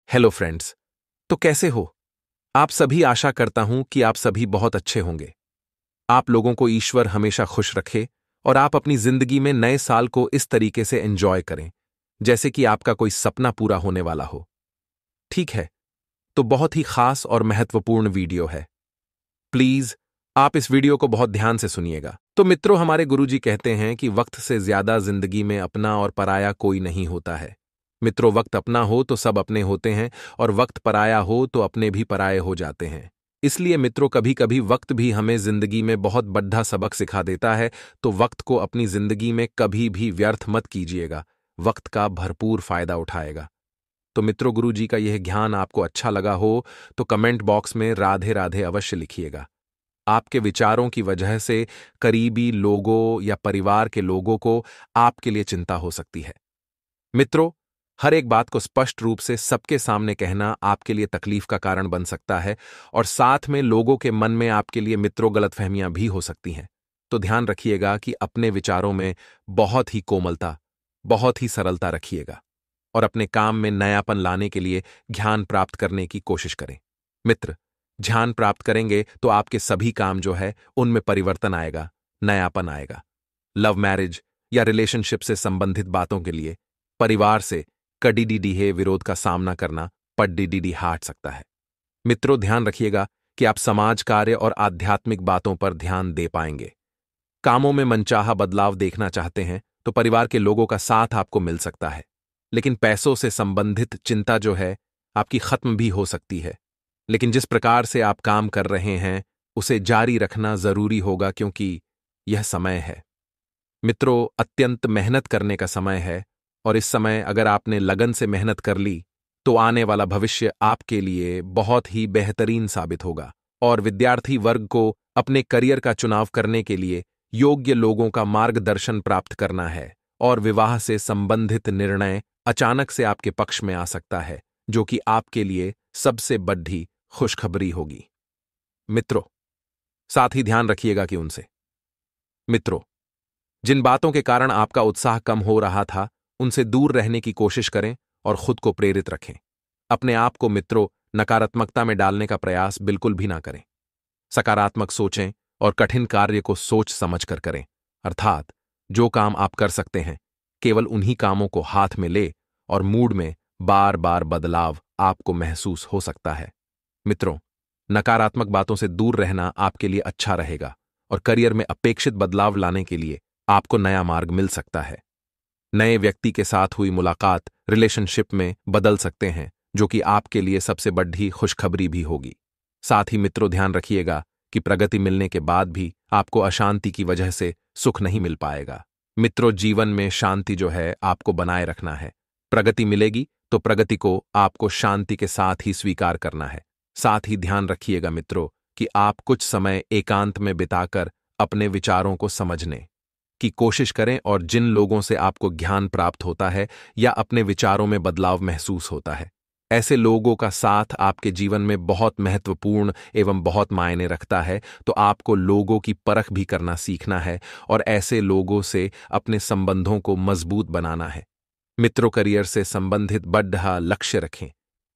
Hello friends. तो कैसे हो आप सभी? आशा करता हूं कि आप सभी बहुत अच्छे होंगे। आप लोगों को ईश्वर हमेशा खुश रखे और आप अपनी जिंदगी में नए साल को इस तरीके से एंजॉय करें जैसे कि आपका कोई सपना पूरा होने वाला हो। ठीक है, तो बहुत ही खास और महत्वपूर्ण वीडियो है। प्लीज आप इस वीडियो को बहुत ध्यान से सुनिएगा। तो मित्रों, हमारे गुरुजी कहते हैं कि वक्त से ज्यादा जिंदगी में अपना और पराया कोई नहीं होता है। मित्रों, वक्त अपना हो तो सब अपने होते हैं और वक्त पराया हो तो अपने भी पराये हो जाते हैं। इसलिए मित्रों, कभी कभी वक्त भी हमें जिंदगी में बहुत बड़ा सबक सिखा देता है। तो वक्त को अपनी जिंदगी में कभी भी व्यर्थ मत कीजिएगा, वक्त का भरपूर फायदा उठाएगा। तो मित्रों, गुरुजी का यह ज्ञान आपको अच्छा लगा हो तो कमेंट बॉक्स में राधे राधे अवश्य लिखिएगा। आपके विचारों की वजह से करीबी लोगों या परिवार के लोगों को आपके लिए चिंता हो सकती है। मित्रों, हर एक बात को स्पष्ट रूप से सबके सामने कहना आपके लिए तकलीफ का कारण बन सकता है और साथ में लोगों के मन में आपके लिए मित्रों गलतफहमियां भी हो सकती हैं। तो ध्यान रखिएगा कि अपने विचारों में बहुत ही कोमलता, बहुत ही सरलता रखिएगा और अपने काम में नयापन लाने के लिए ज्ञान प्राप्त करने की कोशिश करें। मित्र, ध्यान प्राप्त करेंगे तो आपके सभी काम जो है उनमें परिवर्तन आएगा, नयापन आएगा। लव मैरिज या रिलेशनशिप से संबंधित बातों के लिए परिवार से कड़ीडीडीहे विरोध का सामना करना पड्डीडीडी हाट सकता है। मित्रों, ध्यान रखिएगा कि आप समाज कार्य और आध्यात्मिक बातों पर ध्यान दे पाएंगे। कामों में मनचाहा बदलाव देखना चाहते हैं तो परिवार के लोगों का साथ आपको मिल सकता है, लेकिन पैसों से संबंधित चिंता जो है आपकी खत्म भी हो सकती है। लेकिन जिस प्रकार से आप काम कर रहे हैं उसे जारी रखना जरूरी होगा, क्योंकि यह समय है मित्रों, अत्यंत मेहनत करने का समय है। और इस समय अगर आपने लगन से मेहनत कर ली तो आने वाला भविष्य आपके लिए बहुत ही बेहतरीन साबित होगा। और विद्यार्थी वर्ग को अपने करियर का चुनाव करने के लिए योग्य लोगों का मार्गदर्शन प्राप्त करना है और विवाह से संबंधित निर्णय अचानक से आपके पक्ष में आ सकता है, जो कि आपके लिए सबसे बड़ी खुशखबरी होगी। मित्रों, साथ ही ध्यान रखिएगा कि मित्रों, जिन बातों के कारण आपका उत्साह कम हो रहा था उनसे दूर रहने की कोशिश करें और खुद को प्रेरित रखें। अपने आप को मित्रों नकारात्मकता में डालने का प्रयास बिल्कुल भी ना करें। सकारात्मक सोचें और कठिन कार्य को सोच समझ कर करें, अर्थात जो काम आप कर सकते हैं केवल उन्हीं कामों को हाथ में ले और मूड में बार बार बदलाव आपको महसूस हो सकता है। मित्रों, नकारात्मक बातों से दूर रहना आपके लिए अच्छा रहेगा और करियर में अपेक्षित बदलाव लाने के लिए आपको नया मार्ग मिल सकता है। नए व्यक्ति के साथ हुई मुलाकात रिलेशनशिप में बदल सकते हैं, जो कि आपके लिए सबसे बड़ी खुशखबरी भी होगी। साथ ही मित्रों, ध्यान रखिएगा कि प्रगति मिलने के बाद भी आपको अशांति की वजह से सुख नहीं मिल पाएगा। मित्रों, जीवन में शांति जो है आपको बनाए रखना है। प्रगति मिलेगी तो प्रगति को आपको शांति के साथ ही स्वीकार करना है। साथ ही ध्यान रखिएगा मित्रों कि आप कुछ समय एकांत में बिताकर अपने विचारों को समझने की कोशिश करें और जिन लोगों से आपको ज्ञान प्राप्त होता है या अपने विचारों में बदलाव महसूस होता है, ऐसे लोगों का साथ आपके जीवन में बहुत महत्वपूर्ण एवं बहुत मायने रखता है। तो आपको लोगों की परख भी करना सीखना है और ऐसे लोगों से अपने संबंधों को मजबूत बनाना है। मित्रों, करियर से संबंधित बड़ा लक्ष्य रखें।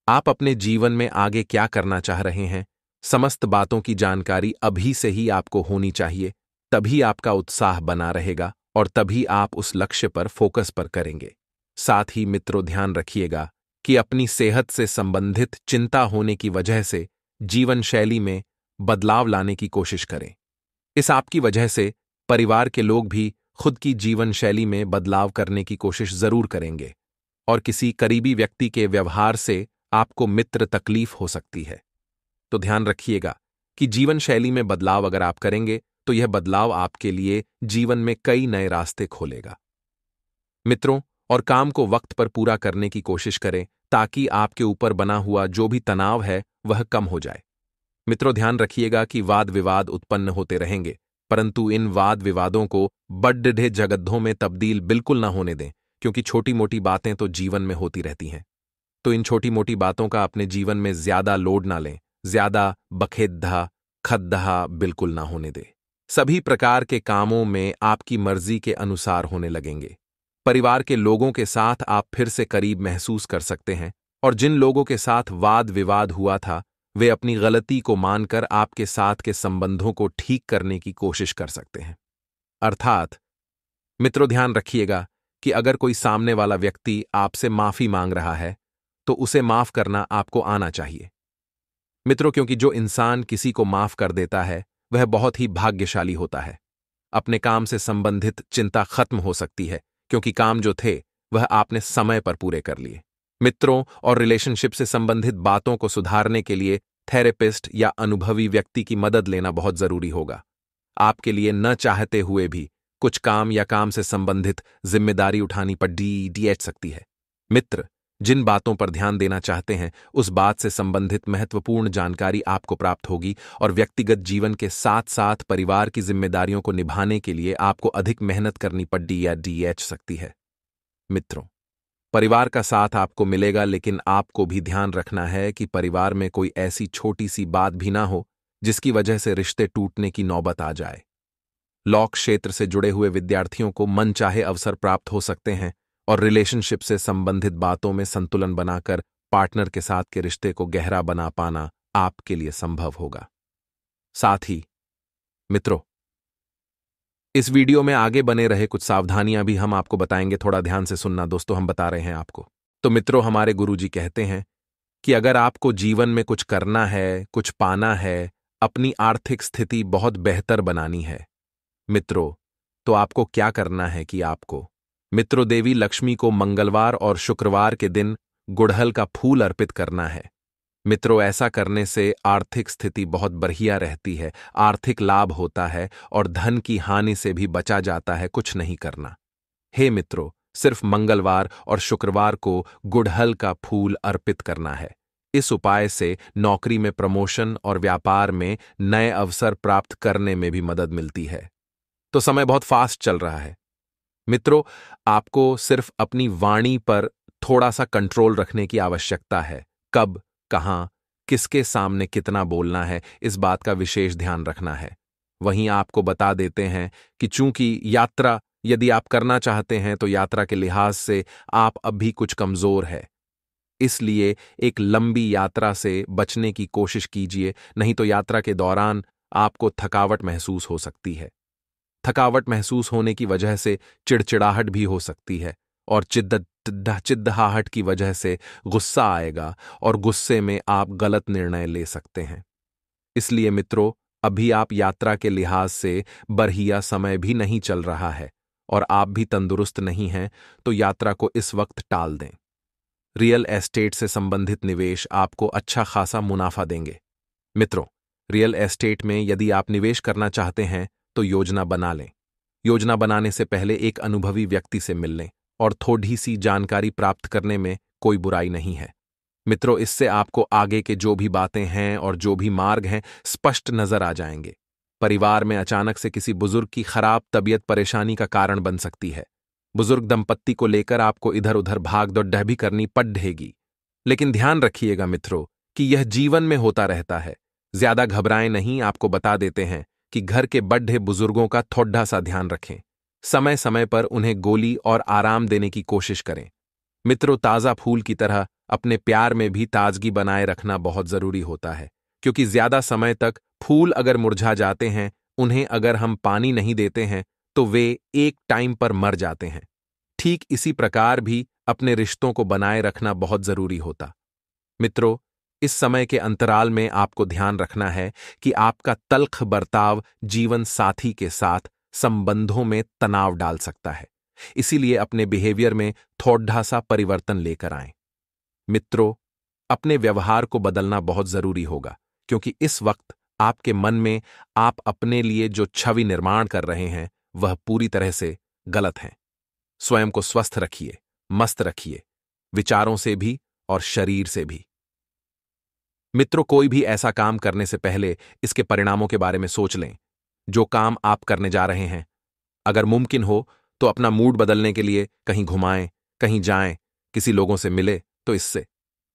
आप अपने जीवन में आगे क्या करना चाह रहे हैं, समस्त बातों की जानकारी अभी से ही आपको होनी चाहिए। तभी आपका उत्साह बना रहेगा और तभी आप उस लक्ष्य पर फोकस पर करेंगे। साथ ही मित्रों, ध्यान रखिएगा कि अपनी सेहत से संबंधित चिंता होने की वजह से जीवन शैली में बदलाव लाने की कोशिश करें। इस आपकी वजह से परिवार के लोग भी खुद की जीवन शैली में बदलाव करने की कोशिश जरूर करेंगे और किसी करीबी व्यक्ति के व्यवहार से आपको मित्र तकलीफ हो सकती है। तो ध्यान रखिएगा कि जीवन शैली में बदलाव अगर आप करेंगे तो यह बदलाव आपके लिए जीवन में कई नए रास्ते खोलेगा। मित्रों, और काम को वक्त पर पूरा करने की कोशिश करें ताकि आपके ऊपर बना हुआ जो भी तनाव है वह कम हो जाए। मित्रों, ध्यान रखिएगा कि वाद विवाद उत्पन्न होते रहेंगे, परंतु इन वाद विवादों को बड़े जगद्दों में तब्दील बिल्कुल ना होने दें, क्योंकि छोटी मोटी बातें तो जीवन में होती रहती हैं। तो इन छोटी मोटी बातों का अपने जीवन में ज्यादा लोड ना लें, ज्यादा बखेद्दा खद्दा बिल्कुल ना होने दें। सभी प्रकार के कामों में आपकी मर्जी के अनुसार होने लगेंगे। परिवार के लोगों के साथ आप फिर से करीब महसूस कर सकते हैं और जिन लोगों के साथ वाद विवाद हुआ था वे अपनी गलती को मानकर आपके साथ के संबंधों को ठीक करने की कोशिश कर सकते हैं। अर्थात मित्रों, ध्यान रखिएगा कि अगर कोई सामने वाला व्यक्ति आपसे माफी मांग रहा है तो उसे माफ करना आपको आना चाहिए। मित्रों, क्योंकि जो इंसान किसी को माफ कर देता है वह बहुत ही भाग्यशाली होता है। अपने काम से संबंधित चिंता खत्म हो सकती है क्योंकि काम जो थे वह आपने समय पर पूरे कर लिए। मित्रों और रिलेशनशिप से संबंधित बातों को सुधारने के लिए थेरेपिस्ट या अनुभवी व्यक्ति की मदद लेना बहुत जरूरी होगा। आपके लिए न चाहते हुए भी कुछ काम या काम से संबंधित जिम्मेदारी उठानी पड़ सकती है। मित्र, जिन बातों पर ध्यान देना चाहते हैं उस बात से संबंधित महत्वपूर्ण जानकारी आपको प्राप्त होगी और व्यक्तिगत जीवन के साथ साथ परिवार की जिम्मेदारियों को निभाने के लिए आपको अधिक मेहनत करनी पड़ सकती है। मित्रों, परिवार का साथ आपको मिलेगा, लेकिन आपको भी ध्यान रखना है कि परिवार में कोई ऐसी छोटी सी बात भी ना हो जिसकी वजह से रिश्ते टूटने की नौबत आ जाए। लॉ क्षेत्र से जुड़े हुए विद्यार्थियों को मनचाहे अवसर प्राप्त हो सकते हैं और रिलेशनशिप से संबंधित बातों में संतुलन बनाकर पार्टनर के साथ के रिश्ते को गहरा बना पाना आपके लिए संभव होगा। साथ ही मित्रों, इस वीडियो में आगे बने रहे कुछ सावधानियां भी हम आपको बताएंगे, थोड़ा ध्यान से सुनना दोस्तों, हम बता रहे हैं आपको। तो मित्रों, हमारे गुरुजी कहते हैं कि अगर आपको जीवन में कुछ करना है, कुछ पाना है, अपनी आर्थिक स्थिति बहुत बेहतर बनानी है मित्रों, तो आपको क्या करना है कि आपको मित्रों देवी लक्ष्मी को मंगलवार और शुक्रवार के दिन गुड़हल का फूल अर्पित करना है। मित्रों, ऐसा करने से आर्थिक स्थिति बहुत बढ़िया रहती है, आर्थिक लाभ होता है और धन की हानि से भी बचा जाता है। कुछ नहीं करना। हे मित्रों, सिर्फ मंगलवार और शुक्रवार को गुड़हल का फूल अर्पित करना है। इस उपाय से नौकरी में प्रमोशन और व्यापार में नए अवसर प्राप्त करने में भी मदद मिलती है। तो समय बहुत फास्ट चल रहा है मित्रों, आपको सिर्फ अपनी वाणी पर थोड़ा सा कंट्रोल रखने की आवश्यकता है। कब, कहां, किसके सामने कितना बोलना है, इस बात का विशेष ध्यान रखना है। वहीं आपको बता देते हैं कि चूंकि यात्रा यदि आप करना चाहते हैं तो यात्रा के लिहाज से आप अब भी कुछ कमजोर है, इसलिए एक लंबी यात्रा से बचने की कोशिश कीजिए, नहीं तो यात्रा के दौरान आपको थकावट महसूस हो सकती है। थकावट महसूस होने की वजह से चिड़चिड़ाहट भी हो सकती है और चिद्दहाहट की वजह से गुस्सा आएगा और गुस्से में आप गलत निर्णय ले सकते हैं। इसलिए मित्रों, अभी आप यात्रा के लिहाज से बढ़िया समय भी नहीं चल रहा है और आप भी तंदुरुस्त नहीं हैं, तो यात्रा को इस वक्त टाल दें। रियल एस्टेट से संबंधित निवेश आपको अच्छा खासा मुनाफा देंगे। मित्रों, रियल एस्टेट में यदि आप निवेश करना चाहते हैं तो योजना बना लें। योजना बनाने से पहले एक अनुभवी व्यक्ति से मिल लें और थोड़ी सी जानकारी प्राप्त करने में कोई बुराई नहीं है। मित्रों, इससे आपको आगे के जो भी बातें हैं और जो भी मार्ग हैं स्पष्ट नजर आ जाएंगे। परिवार में अचानक से किसी बुजुर्ग की खराब तबीयत परेशानी का कारण बन सकती है। बुजुर्ग दंपत्ति को लेकर आपको इधर उधर भाग दौड़ भी करनी पड़ेगी, लेकिन ध्यान रखिएगा मित्रों कि यह जीवन में होता रहता है। ज्यादा घबराएं नहीं। आपको बता देते हैं कि घर के बड्ढे बुजुर्गों का थोड़ा सा ध्यान रखें। समय समय पर उन्हें गोली और आराम देने की कोशिश करें। मित्रों, ताजा फूल की तरह अपने प्यार में भी ताजगी बनाए रखना बहुत जरूरी होता है, क्योंकि ज्यादा समय तक फूल अगर मुरझा जाते हैं, उन्हें अगर हम पानी नहीं देते हैं तो वे एक टाइम पर मर जाते हैं। ठीक इसी प्रकार भी अपने रिश्तों को बनाए रखना बहुत जरूरी होता। मित्रों, इस समय के अंतराल में आपको ध्यान रखना है कि आपका तल्ख बर्ताव जीवन साथी के साथ संबंधों में तनाव डाल सकता है, इसीलिए अपने बिहेवियर में थोड़ा सा परिवर्तन लेकर आएं। मित्रों, अपने व्यवहार को बदलना बहुत जरूरी होगा, क्योंकि इस वक्त आपके मन में आप अपने लिए जो छवि निर्माण कर रहे हैं वह पूरी तरह से गलत है। स्वयं को स्वस्थ रखिए, मस्त रखिए, विचारों से भी और शरीर से भी। मित्रों, कोई भी ऐसा काम करने से पहले इसके परिणामों के बारे में सोच लें। जो काम आप करने जा रहे हैं, अगर मुमकिन हो तो अपना मूड बदलने के लिए कहीं घुमाएं, कहीं जाएं, किसी लोगों से मिले, तो इससे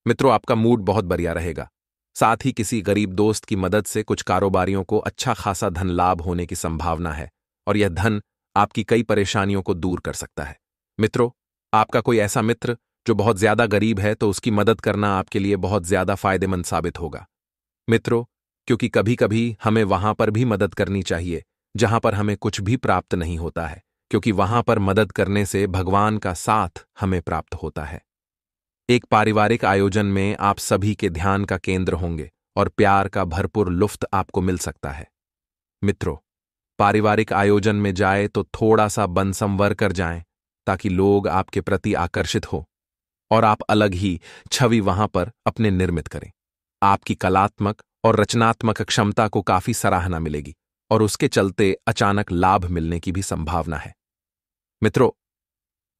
मित्रों आपका मूड बहुत बढ़िया रहेगा। साथ ही किसी गरीब दोस्त की मदद से कुछ कारोबारियों को अच्छा खासा धन लाभ होने की संभावना है और यह धन आपकी कई परेशानियों को दूर कर सकता है। मित्रों, आपका कोई ऐसा मित्र जो बहुत ज्यादा गरीब है तो उसकी मदद करना आपके लिए बहुत ज्यादा फायदेमंद साबित होगा। मित्रों, क्योंकि कभी कभी हमें वहां पर भी मदद करनी चाहिए जहां पर हमें कुछ भी प्राप्त नहीं होता है, क्योंकि वहां पर मदद करने से भगवान का साथ हमें प्राप्त होता है। एक पारिवारिक आयोजन में आप सभी के ध्यान का केंद्र होंगे और प्यार का भरपूर लुफ्त आपको मिल सकता है। मित्रों, पारिवारिक आयोजन में जाए तो थोड़ा सा बन संवर कर जाएं ताकि लोग आपके प्रति आकर्षित हो और आप अलग ही छवि वहां पर अपने निर्मित करें। आपकी कलात्मक और रचनात्मक क्षमता को काफी सराहना मिलेगी और उसके चलते अचानक लाभ मिलने की भी संभावना है। मित्रों,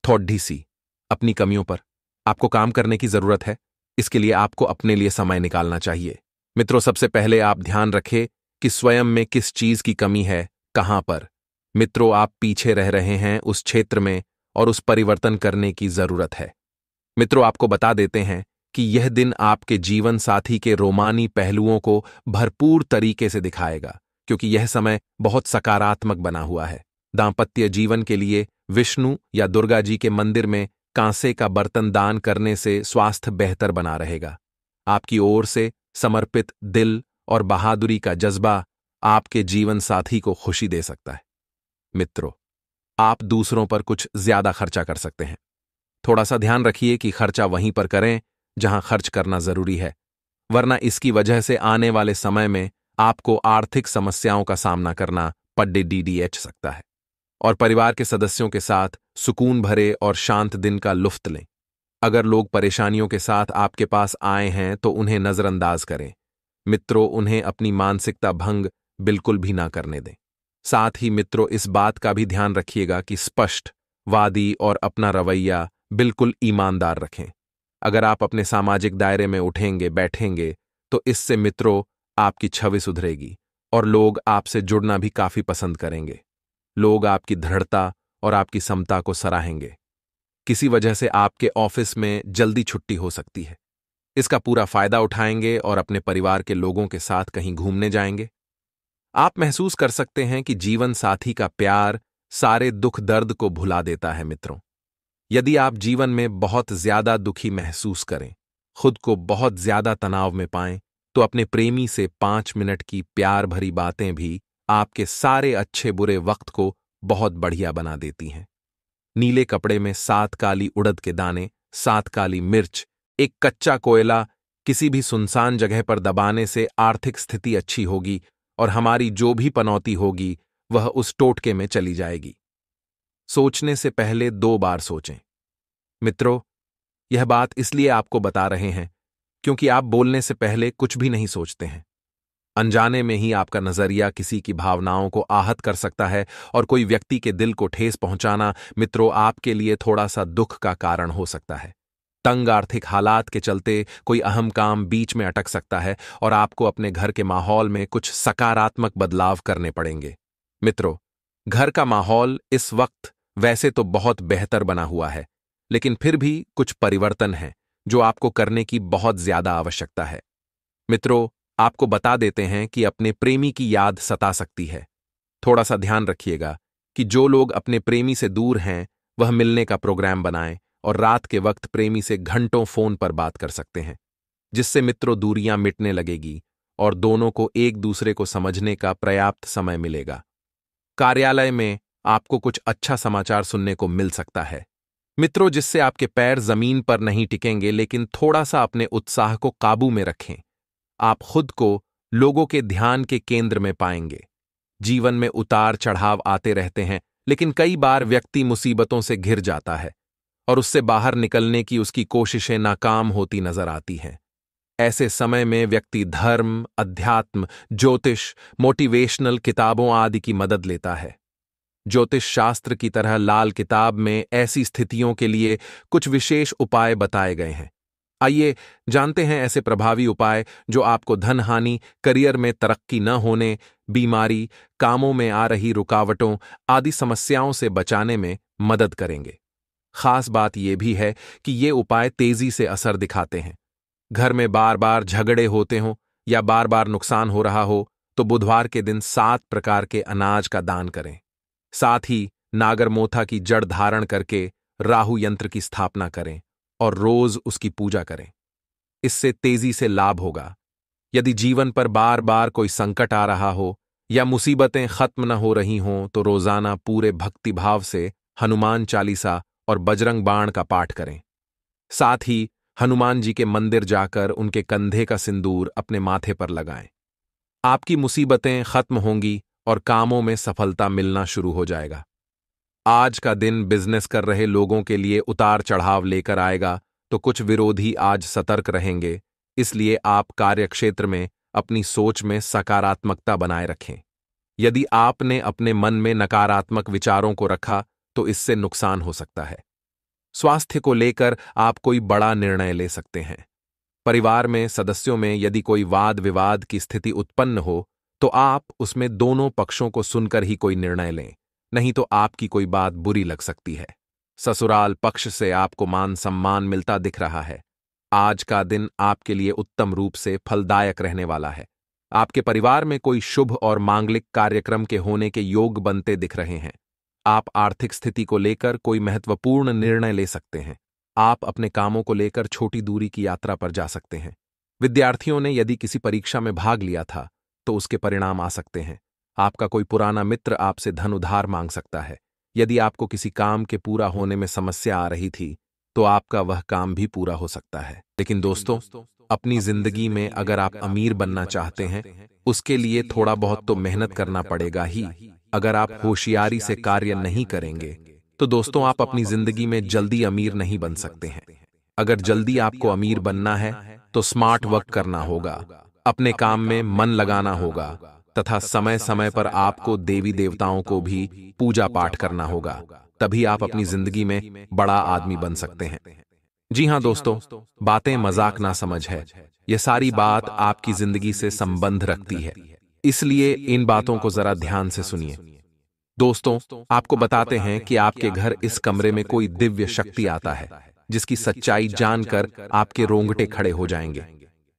थोड़ी सी अपनी कमियों पर आपको काम करने की जरूरत है। इसके लिए आपको अपने लिए समय निकालना चाहिए। मित्रों, सबसे पहले आप ध्यान रखें कि स्वयं में किस चीज की कमी है, कहां पर। मित्रों, आप पीछे रह रहे हैं उस क्षेत्र में और उस परिवर्तन करने की जरूरत है। मित्रों, आपको बता देते हैं कि यह दिन आपके जीवन साथी के रोमानी पहलुओं को भरपूर तरीके से दिखाएगा, क्योंकि यह समय बहुत सकारात्मक बना हुआ है। दांपत्य जीवन के लिए विष्णु या दुर्गा जी के मंदिर में कांसे का बर्तन दान करने से स्वास्थ्य बेहतर बना रहेगा। आपकी ओर से समर्पित दिल और बहादुरी का जज्बा आपके जीवन साथी को खुशी दे सकता है। मित्रों, आप दूसरों पर कुछ ज्यादा खर्चा कर सकते हैं। थोड़ा सा ध्यान रखिए कि खर्चा वहीं पर करें जहां खर्च करना जरूरी है, वरना इसकी वजह से आने वाले समय में आपको आर्थिक समस्याओं का सामना करना पड़ सकता है। और परिवार के सदस्यों के साथ सुकून भरे और शांत दिन का लुफ्त लें। अगर लोग परेशानियों के साथ आपके पास आए हैं तो उन्हें नजरअंदाज करें। मित्रों, उन्हें अपनी मानसिकता भंग बिल्कुल भी ना करने दें। साथ ही मित्रों, इस बात का भी ध्यान रखिएगा कि स्पष्ट, वादी और अपना रवैया बिल्कुल ईमानदार रखें। अगर आप अपने सामाजिक दायरे में उठेंगे बैठेंगे तो इससे मित्रों आपकी छवि सुधरेगी और लोग आपसे जुड़ना भी काफी पसंद करेंगे। लोग आपकी दृढ़ता और आपकी समता को सराहेंगे। किसी वजह से आपके ऑफिस में जल्दी छुट्टी हो सकती है। इसका पूरा फायदा उठाएंगे और अपने परिवार के लोगों के साथ कहीं घूमने जाएंगे। आप महसूस कर सकते हैं कि जीवन साथी का प्यार सारे दुख दर्द को भुला देता है। मित्रों, यदि आप जीवन में बहुत ज्यादा दुखी महसूस करें, खुद को बहुत ज्यादा तनाव में पाएं, तो अपने प्रेमी से 5 मिनट की प्यार भरी बातें भी आपके सारे अच्छे बुरे वक्त को बहुत बढ़िया बना देती हैं। नीले कपड़े में 7 काली उड़द के दाने, 7 काली मिर्च, एक कच्चा कोयला किसी भी सुनसान जगह पर दबाने से आर्थिक स्थिति अच्छी होगी और हमारी जो भी पनौती होगी वह उस टोटके में चली जाएगी। सोचने से पहले 2 बार सोचें। मित्रों, यह बात इसलिए आपको बता रहे हैं क्योंकि आप बोलने से पहले कुछ भी नहीं सोचते हैं। अनजाने में ही आपका नजरिया किसी की भावनाओं को आहत कर सकता है और कोई व्यक्ति के दिल को ठेस पहुंचाना मित्रों आपके लिए थोड़ा सा दुख का कारण हो सकता है। तंग आर्थिक हालात के चलते कोई अहम काम बीच में अटक सकता है और आपको अपने घर के माहौल में कुछ सकारात्मक बदलाव करने पड़ेंगे। मित्रों, घर का माहौल इस वक्त वैसे तो बहुत बेहतर बना हुआ है, लेकिन फिर भी कुछ परिवर्तन हैं जो आपको करने की बहुत ज्यादा आवश्यकता है। मित्रों, आपको बता देते हैं कि अपने प्रेमी की याद सता सकती है। थोड़ा सा ध्यान रखिएगा कि जो लोग अपने प्रेमी से दूर हैं वह मिलने का प्रोग्राम बनाएं और रात के वक्त प्रेमी से घंटों फोन पर बात कर सकते हैं, जिससे मित्रों दूरियां मिटने लगेगी और दोनों को एक दूसरे को समझने का पर्याप्त समय मिलेगा। कार्यालय में आपको कुछ अच्छा समाचार सुनने को मिल सकता है मित्रों, जिससे आपके पैर जमीन पर नहीं टिकेंगे, लेकिन थोड़ा सा अपने उत्साह को काबू में रखें। आप खुद को लोगों के ध्यान के केंद्र में पाएंगे। जीवन में उतार चढ़ाव आते रहते हैं, लेकिन कई बार व्यक्ति मुसीबतों से घिर जाता है और उससे बाहर निकलने की उसकी कोशिशें नाकाम होती नजर आती हैं। ऐसे समय में व्यक्ति धर्म, अध्यात्म, ज्योतिष, मोटिवेशनल किताबों आदि की मदद लेता है। ज्योतिष शास्त्र की तरह लाल किताब में ऐसी स्थितियों के लिए कुछ विशेष उपाय बताए गए हैं। आइए जानते हैं ऐसे प्रभावी उपाय जो आपको धन हानि, करियर में तरक्की न होने, बीमारी, कामों में आ रही रुकावटों आदि समस्याओं से बचाने में मदद करेंगे। खास बात यह भी है कि ये उपाय तेजी से असर दिखाते हैं। घर में बार बार झगड़े होते हों या बार बार नुकसान हो रहा हो तो बुधवार के दिन 7 प्रकार के अनाज का दान करें। साथ ही नागरमोथा की जड़ धारण करके राहु यंत्र की स्थापना करें और रोज उसकी पूजा करें। इससे तेजी से लाभ होगा। यदि जीवन पर बार बार कोई संकट आ रहा हो या मुसीबतें खत्म न हो रही हों तो रोजाना पूरे भक्तिभाव से हनुमान चालीसा और बजरंग बाण का पाठ करें। साथ ही हनुमान जी के मंदिर जाकर उनके कंधे का सिंदूर अपने माथे पर लगाएं। आपकी मुसीबतें खत्म होंगी और कामों में सफलता मिलना शुरू हो जाएगा। आज का दिन बिजनेस कर रहे लोगों के लिए उतार चढ़ाव लेकर आएगा, तो कुछ विरोधी आज सतर्क रहेंगे। इसलिए आप कार्यक्षेत्र में अपनी सोच में सकारात्मकता बनाए रखें। यदि आपने अपने मन में नकारात्मक विचारों को रखा तो इससे नुकसान हो सकता है। स्वास्थ्य को लेकर आप कोई बड़ा निर्णय ले सकते हैं। परिवार में सदस्यों में यदि कोई वाद विवाद की स्थिति उत्पन्न हो तो आप उसमें दोनों पक्षों को सुनकर ही कोई निर्णय लें, नहीं तो आपकी कोई बात बुरी लग सकती है। ससुराल पक्ष से आपको मान सम्मान मिलता दिख रहा है। आज का दिन आपके लिए उत्तम रूप से फलदायक रहने वाला है। आपके परिवार में कोई शुभ और मांगलिक कार्यक्रम के होने के योग बनते दिख रहे हैं। आप आर्थिक स्थिति को लेकर कोई महत्वपूर्ण निर्णय ले सकते हैं। आप अपने कामों को लेकर छोटी दूरी की यात्रा पर जा सकते हैं। विद्यार्थियों ने यदि किसी परीक्षा में भाग लिया था तो उसके परिणाम आ सकते हैं। आपका कोई पुराना मित्र आपसे धन उधार मांग सकता है। यदि आपको किसी काम के पूरा होने में समस्या आ रही थी तो आपका वह काम भी पूरा हो सकता है। लेकिन दोस्तों, अपनी जिंदगी में अगर आप अमीर बनना चाहते हैं, उसके लिए थोड़ा बहुत तो मेहनत करना पड़ेगा ही। अगर आप होशियारी से कार्य नहीं करेंगे तो दोस्तों आप अपनी जिंदगी में जल्दी अमीर नहीं बन सकते हैं। अगर जल्दी आपको अमीर बनना है तो स्मार्ट वर्क करना होगा, अपने काम में मन लगाना होगा तथा समय समय पर आपको देवी देवताओं को भी पूजा पाठ करना होगा। तभी आप अपनी जिंदगी में बड़ा आदमी बन सकते हैं। जी हां दोस्तों, बातें मजाक ना समझ है। यह सारी बात आपकी जिंदगी से संबंध रखती है, इसलिए इन बातों को जरा ध्यान से सुनिए। दोस्तों, आपको बताते हैं कि आपके घर इस कमरे में कोई दिव्य शक्ति आता है जिसकी सच्चाई जानकर आपके रोंगटे खड़े हो जाएंगे।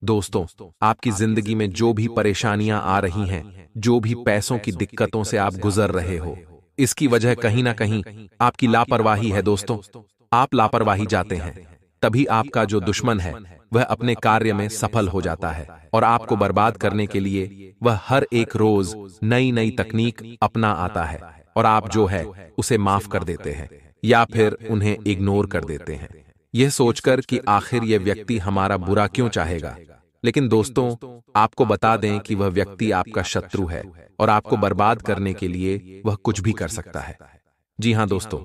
दोस्तों, आपकी जिंदगी में जो भी परेशानियां आ रही हैं, जो भी पैसों की दिक्कतों से आप गुजर रहे हो, इसकी वजह कहीं ना कहीं आपकी लापरवाही है। दोस्तों, आप लापरवाही जाते हैं तभी आपका जो दुश्मन है वह अपने कार्य में सफल हो जाता है और आपको बर्बाद करने के लिए वह हर एक रोज नई नई तकनीक अपना आता है और आप जो है उसे माफ कर देते हैं या फिर उन्हें इग्नोर कर देते हैं, यह सोचकर कि आखिर यह व्यक्ति हमारा बुरा क्यों चाहेगा। लेकिन दोस्तों, आपको बता दें कि वह व्यक्ति आपका शत्रु है और आपको बर्बाद करने के लिए वह कुछ भी कर सकता है। जी हां दोस्तों,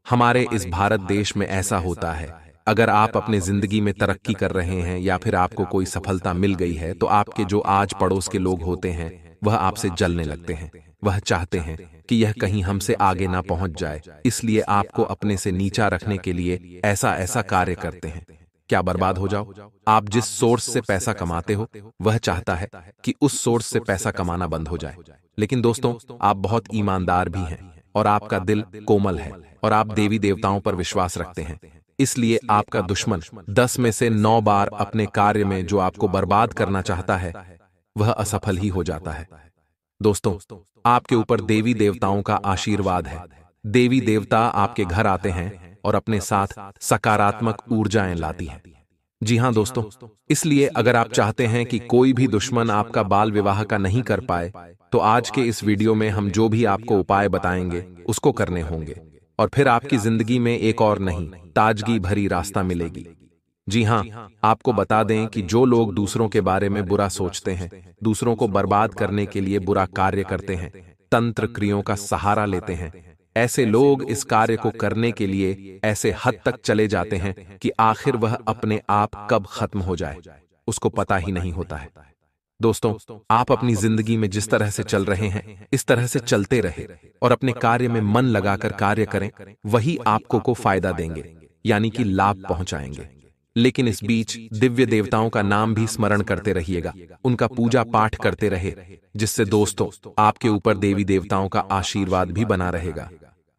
हमारे इस भारत देश में ऐसा होता है। अगर आप अपने जिंदगी में तरक्की कर रहे हैं या फिर आपको कोई सफलता मिल गई है तो आपके जो आज पड़ोस के लोग होते हैं वह आपसे जलने लगते हैं। वह चाहते हैं कि यह कहीं हमसे आगे ना पहुंच जाए, इसलिए आपको अपने से नीचा रखने के लिए ऐसा ऐसा कार्य करते हैं। क्या बर्बाद हो जाओ? आप जिस सोर्स से पैसा कमाते हो वह चाहता है कि उस सोर्स से पैसा कमाना बंद हो जाए। लेकिन दोस्तों, आप बहुत ईमानदार भी हैं और आपका दिल कोमल है और आप देवी देवताओं पर विश्वास रखते हैं, इसलिए आपका दुश्मन 10 में से 9 बार अपने कार्य में जो आपको बर्बाद करना चाहता है वह असफल ही हो जाता है। दोस्तों, आपके ऊपर देवी देवताओं का आशीर्वाद है। देवी देवता आपके घर आते हैं और अपने साथ सकारात्मक ऊर्जाएं लाती हैं। जी हां दोस्तों, इसलिए अगर आप चाहते हैं कि कोई भी दुश्मन आपका बाल विवाह का नहीं कर पाए तो आज के इस वीडियो में हम जो भी आपको उपाय बताएंगे उसको करने होंगे और फिर आपकी जिंदगी में एक और नहीं ताजगी भरी रास्ता मिलेगी। जी हां, आपको बता दें कि जो लोग दूसरों के बारे में बुरा सोचते हैं, दूसरों को बर्बाद करने के लिए बुरा कार्य करते हैं, तंत्र क्रियों का सहारा लेते हैं, ऐसे लोग इस कार्य को करने के लिए ऐसे हद तक चले जाते हैं कि आखिर वह अपने आप कब खत्म हो जाए उसको पता ही नहीं होता है। दोस्तों, आप अपनी जिंदगी में जिस तरह से चल रहे हैं इस तरह से चलते रहे और अपने कार्य में मन लगाकर कार्य करें, वही आपको को फायदा देंगे, यानी कि लाभ पहुंचाएंगे। लेकिन इस बीच दिव्य देवताओं का नाम भी स्मरण करते रहिएगा, उनका पूजा पाठ करते रहे, जिससे दोस्तों आपके ऊपर देवी देवताओं का आशीर्वाद भी बना रहेगा।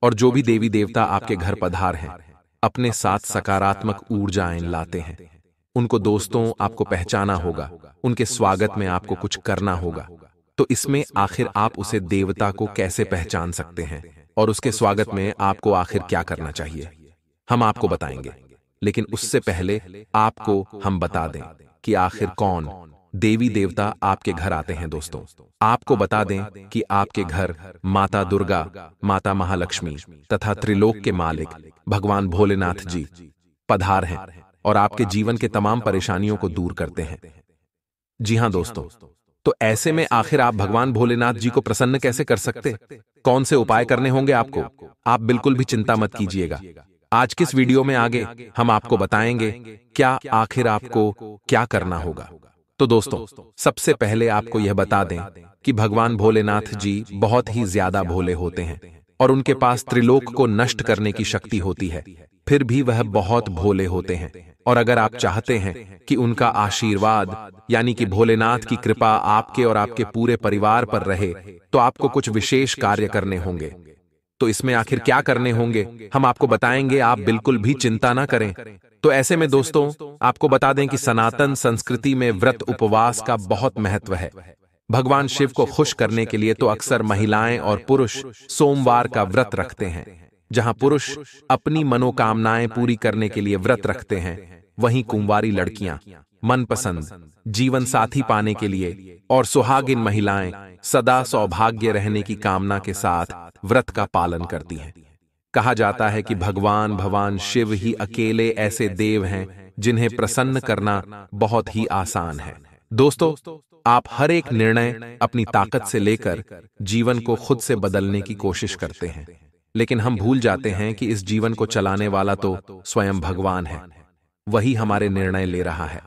और जो भी देवी देवता आपके घर पधार हैं अपने साथ सकारात्मक ऊर्जाएं लाते हैं। उनको दोस्तों आपको पहचाना होगा, उनके स्वागत में आपको कुछ करना होगा। तो इसमें आखिर आप उसे देवता को कैसे पहचान सकते हैं और उसके स्वागत में आपको आखिर क्या करना चाहिए, हम आपको बताएंगे। लेकिन उससे पहले आपको हम बता दें कि आखिर कौन देवी देवता आपके घर आते हैं। दोस्तों, आपको बता दें कि आपके घर माता दुर्गा, माता महालक्ष्मी तथा त्रिलोक के मालिक भगवान भोलेनाथ जी पधार हैं और आपके जीवन के तमाम परेशानियों को दूर करते हैं। जी हां दोस्तों, तो ऐसे में आखिर आप भगवान भोलेनाथ जी को प्रसन्न कैसे कर सकते? कौन से उपाय करने होंगे आपको? आप बिल्कुल भी चिंता मत कीजिएगा। आज किस वीडियो में आगे हम आपको बताएंगे क्या आखिर आपको क्या करना होगा। तो दोस्तों, सबसे पहले आपको यह बता दें कि भगवान भोलेनाथ जी बहुत ही ज्यादा भोले होते हैं और उनके पास त्रिलोक को नष्ट करने की शक्ति होती है। फिर भी वह बहुत भोले होते हैं और अगर आप चाहते हैं कि उनका आशीर्वाद यानी कि भोलेनाथ की कृपा आपके और आपके पूरे परिवार पर रहे, तो आपको कुछ विशेष कार्य करने होंगे। तो इसमें आखिर क्या करने होंगे हम आपको बताएंगे, आप बिल्कुल भी चिंता ना करें। तो ऐसे में दोस्तों, आपको बता दें कि सनातन संस्कृति में व्रत उपवास का बहुत महत्व है। भगवान शिव को खुश करने के लिए तो अक्सर महिलाएं और पुरुष सोमवार का व्रत रखते हैं। जहां पुरुष अपनी मनोकामनाएं पूरी करने के लिए व्रत रखते हैं, वहीं कुंवारी लड़कियां मनपसंद जीवन साथी पाने के लिए और सुहागिन महिलाएं सदा सौभाग्य रहने की कामना के साथ व्रत का पालन करती हैं। कहा जाता है कि भगवान शिव ही अकेले ऐसे देव हैं जिन्हें प्रसन्न करना बहुत ही आसान है। दोस्तों, आप हर एक निर्णय अपनी ताकत से लेकर जीवन को खुद से बदलने की कोशिश करते हैं, लेकिन हम भूल जाते हैं कि इस जीवन को चलाने वाला तो स्वयं भगवान है। वही हमारे निर्णय ले रहा है,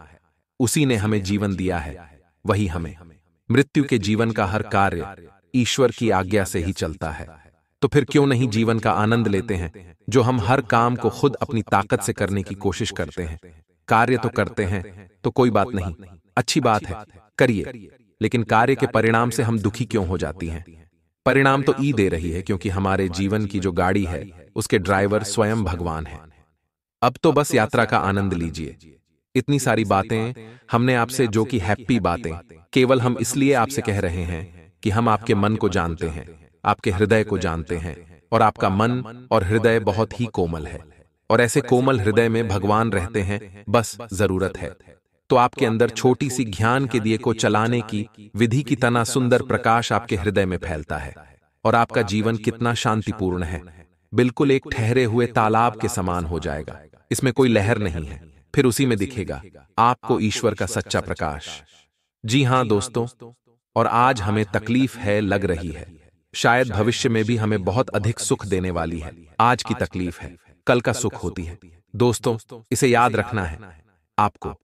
उसी ने हमें जीवन दिया है, वही हमें मृत्यु के जीवन का हर कार्य ईश्वर की आज्ञा से ही चलता है। तो फिर क्यों नहीं जीवन का आनंद लेते हैं, जो हम हर काम को खुद अपनी ताकत से करने की कोशिश करते हैं। कार्य तो करते हैं तो कोई बात नहीं, अच्छी बात है, करिए, लेकिन कार्य के परिणाम से हम दुखी क्यों हो जाती हैं? परिणाम तो ई दे रही है क्योंकि हमारे जीवन की जो गाड़ी है उसके ड्राइवर स्वयं भगवान है। अब तो बस यात्रा का आनंद लीजिए। इतनी सारी बातें हमने आपसे जो कि हैप्पी बातें केवल हम इसलिए आपसे कह रहे हैं कि हम आपके मन को जानते हैं, आपके हृदय को जानते हैं और आपका मन और हृदय बहुत ही कोमल है और ऐसे कोमल हृदय में भगवान रहते हैं, बस जरूरत है तो आपके अंदर छोटी सी ज्ञान के दिए को चलाने की विधि की तना सुंदर प्रकाश आपके हृदय में फैलता है और आपका जीवन कितना शांतिपूर्ण है, बिल्कुल एक ठहरे हुए तालाब के समान हो जाएगा। इसमें कोई लहर नहीं है, फिर उसी में दिखेगा आपको ईश्वर का सच्चा प्रकाश। जी हां दोस्तों, और आज हमें तकलीफ है लग रही है, शायद भविष्य में भी हमें बहुत अधिक सुख देने वाली है। आज की तकलीफ है, कल का सुख होती है। दोस्तों, इसे याद रखना है आपको।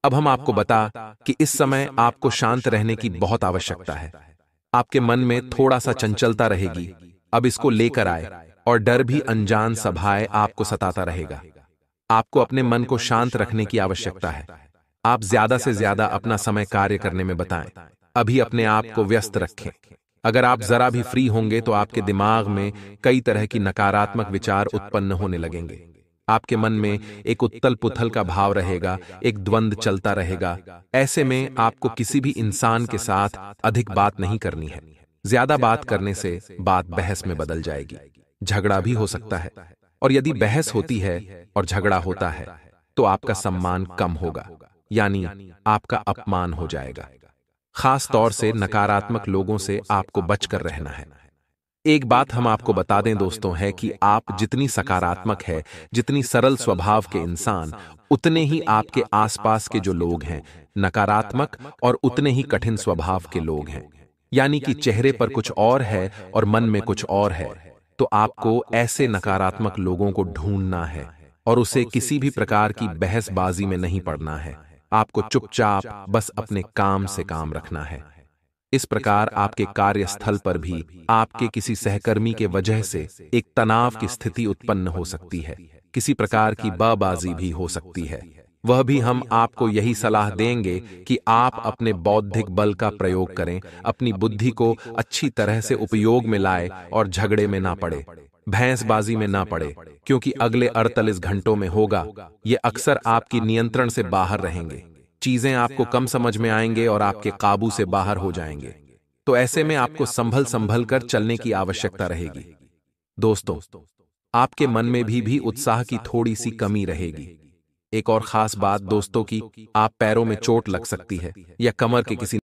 अब हम आपको बता कि इस समय आपको शांत रहने की बहुत आवश्यकता है। आपके मन में थोड़ा सा चंचलता रहेगी, अब इसको लेकर आए, और डर भी अनजान सभाए आपको सताता रहेगा। आपको अपने मन को शांत रखने की आवश्यकता है। आप ज्यादा से ज्यादा अपना समय कार्य करने में बताएं, अभी अपने आप को व्यस्त रखें। अगर आप जरा भी फ्री होंगे तो आपके दिमाग में कई तरह की नकारात्मक विचार उत्पन्न होने लगेंगे। आपके मन में एक उथल पुथल का भाव रहेगा, एक द्वंद्व चलता रहेगा। ऐसे में आपको किसी भी इंसान के साथ अधिक बात नहीं करनी है। ज्यादा बात करने से बात बहस में बदल जाएगी, झगड़ा भी हो सकता है, और यदि बहस होती है और झगड़ा होता है तो आपका सम्मान कम होगा, यानी आपका अपमान हो जाएगा। खास तौर से नकारात्मक लोगों से आपको बचकर रहना है। एक बात हम आपको बता दें दोस्तों है कि आप जितनी सकारात्मक है, जितनी सरल स्वभाव के इंसान, उतने ही आपके आसपास के जो लोग हैं नकारात्मक और उतने ही कठिन स्वभाव के लोग हैं। यानी कि चेहरे पर कुछ और है और मन में कुछ और है। तो आपको ऐसे नकारात्मक लोगों को ढूंढना है और उसे किसी भी प्रकार की बहसबाजी में नहीं पड़ना है। आपको चुपचाप बस अपने काम से काम रखना है। इस प्रकार आपके कार्यस्थल पर भी आपके किसी सहकर्मी के वजह से एक तनाव की स्थिति उत्पन्न हो सकती है, किसी प्रकार की बबाजी भी हो सकती है। वह भी हम आपको यही सलाह देंगे कि आप अपने बौद्धिक बल का प्रयोग करें, अपनी बुद्धि को अच्छी तरह से उपयोग में लाए और झगड़े में ना पड़े, भैंसबाजी में ना पड़े, क्योंकि अगले 48 घंटों में होगा ये अक्सर आपकी नियंत्रण से बाहर रहेंगे। चीजें आपको कम समझ में आएंगे और आपके काबू से बाहर हो जाएंगे। तो ऐसे में आपको संभल संभल कर चलने की आवश्यकता रहेगी। दोस्तों, आपके मन में भी उत्साह की थोड़ी सी कमी रहेगी। एक और खास बात दोस्तों की, आप पैरों में चोट लग सकती है या कमर के किसी